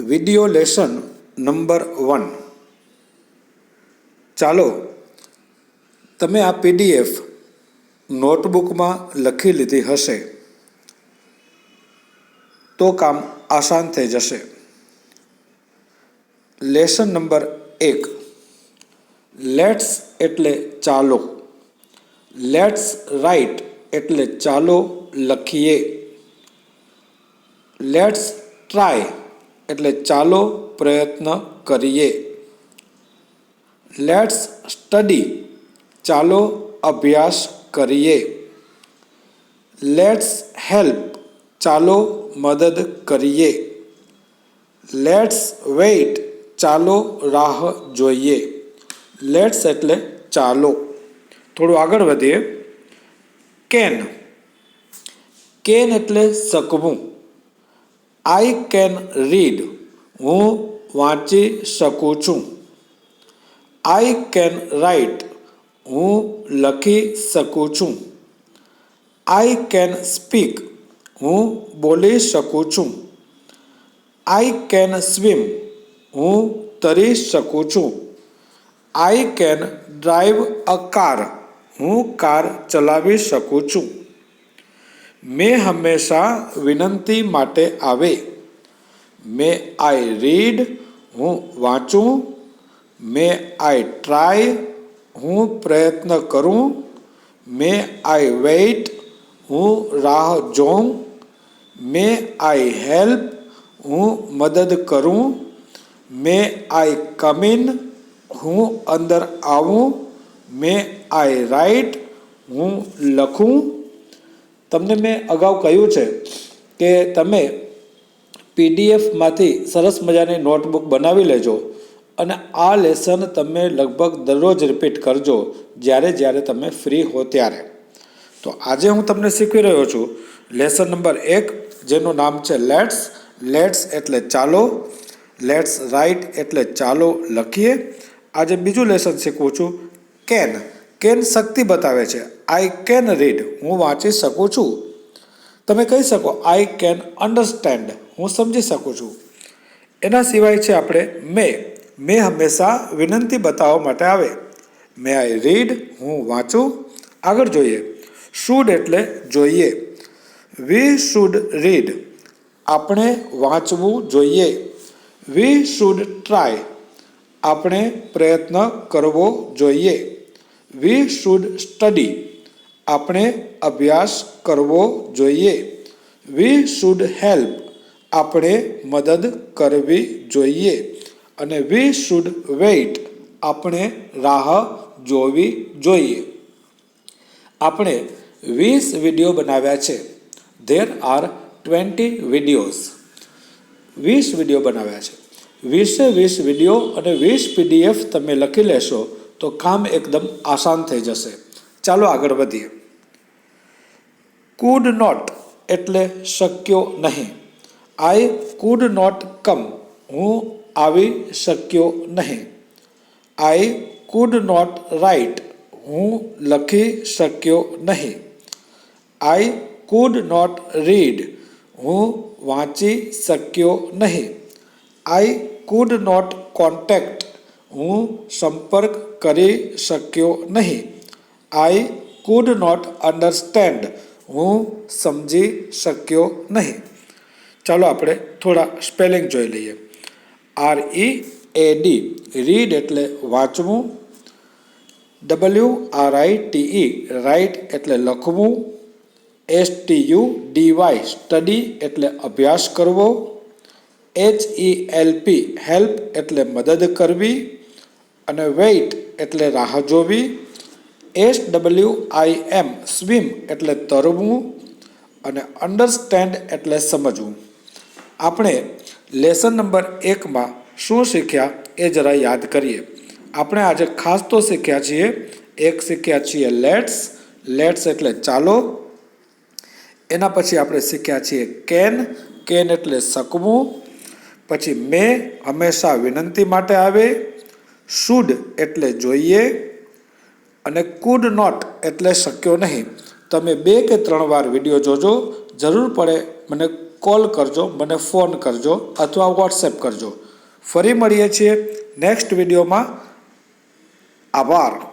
Video lesson number 1. ચાલો તમે આ PDF નોટબુકમાં લખી લીધી હશે તો કામ આસાન થઈ જશે. Lesson number 1. લેટ્સ એટલે ચાલો. લેટ્સ રાઇટ એટલે ચાલો લખીએ. લેટ્સ ટ્રાય એટલે ચાલો પ્રયત્ન કરીએ. લેટ્સ સ્ટડી ચાલો અભ્યાસ કરીએ. લેટ્સ હેલ્પ ચાલો મદદ કરીએ. લેટ્સ વેઇટ ચાલો રાહ જોઈએ. લેટ્સ એટલે ચાલો. થોડું આગળ વધીએ. કેન. કેન એટલે શકવું. આઈ કેન રીડ હું વાંચી શકું છું. આઈ કેન રાઇટ હું લખી શકું છું. આઈ કેન સ્પીક હું બોલી શકું છું. આઈ કેન સ્વિમ હું તરી શકું છું. I can drive a car હું કાર ચલાવી શકું છું. મે હંમેશા વિનંતી માટે આવે. મે આઈ રીડ હું વાંચું. મે આઈ ટ્રાય હું પ્રયત્ન કરું. મે આઈ વેઇટ હું રાહ જોઉં. મે આઈ હેલ્પ હું મદદ કરું. મે આઈ કમ ઇન હું અંદર આવું. મે આઈ રાઇટ હું લખું. તમને મેં અગાઉ કહ્યું છે કે તમે PDFમાંથી સરસ મજાની નોટબુક બનાવી લેજો અને આ લેસન તમે લગભગ દરરોજ રિપીટ કરજો જ્યારે તમે ફ્રી હો ત્યારે. તો આજે હું તમને શીખવી રહ્યો છું લેસન નંબર 1 જેનું નામ છે લેટ્સ. લેટ્સ એટલે ચાલો. લેટ્સ રાઇટ એટલે ચાલો લખીએ. આજે બીજું લેસન શીખવું છું કેન. કેન શક્તિ બતાવે છે. આઈ કેન રીડ હું વાંચી શકું છું. તમે કહી શકો આઈ કેન અન્ડરસ્ટેન્ડ હું સમજી શકું છું. એના સિવાય છે આપણે મે. મે હંમેશા વિનંતી બતાવવા માટે આવે. મે આઈ રીડ હું વાંચું. આગળ જોઈએ. શુડ એટલે જોઈએ. વી શુડ રીડ આપણે વાંચવું જોઈએ. વી શુડ ટ્રાય આપણે પ્રયત્ન કરવો જોઈએ. વી શુડ સ્ટડી આપણે અભ્યાસ કરવો જોઈએ. વી શુડ હેલ્પ આપણે મદદ કરવી જોઈએ. અને વી શુડ વેઇટ આપણે રાહ જોવી જોઈએ. આપણે 20 વિડીયો બનાવ્યા છે. There are 20 videos. 20 વિડીયો બનાવ્યા છે. 20 વિડીયો અને 20 PDF તમે લખી લેશો તો કામ એકદમ આસાન થઈ જશે. ચાલો આગળ વધીએ. કુડ નોટ એટલે શક્યો નહીં. આઈ કુડ નોટ કમ હું આવી શક્યો નહીં. આઈ કુડ નોટ રાઇટ હું લખી શક્યો નહીં. આઈ કુડ નોટ રીડ હું વાંચી શક્યો નહીં. આઈ કુડ નોટ કોન્ટેક્ટ હું સંપર્ક કરી શક્યો નહીં. આઈ કુડ નોટ અન્ડરસ્ટેન્ડ હું સમજી શક્યો નહીં. ચાલો આપણે થોડા સ્પેલિંગ જોઈ લઈએ. READ રીડ એટલે વાંચવું. WRITE રાઇટ એટલે લખવું. STUDY સ્ટડી એટલે અભ્યાસ કરવો. HELP હેલ્પ એટલે મદદ કરવી. અને વેઇટ એટલે રાહ જોવી. SWIM સ્વિમ એટલે તરવું. અને અન્ડરસ્ટેન્ડ એટલે સમજવું. આપણે લેસન નંબર 1માં શું શીખ્યા એ જરા યાદ કરીએ. આપણે આજે ખાસ તો શીખ્યા છીએ શીખ્યા છીએ લેટ્સ. લેટ્સ એટલે ચાલો. એના પછી આપણે શીખ્યા છીએ કેન. કેન એટલે શકવું. પછી મે હંમેશા વિનંતી માટે આવે. શુડ એટલે જોઈએ. અને કુડ નોટ એટલે શક્યો નહીં. તમે 2 કે 3 વાર વિડીયો જોજો. જરૂર પડે મને કોલ કરજો, મને ફોન કરજો અથવા વોટ્સએપ કરજો. ફરી મળીએ છીએ નેક્સ્ટ વિડીયોમાં. આભાર.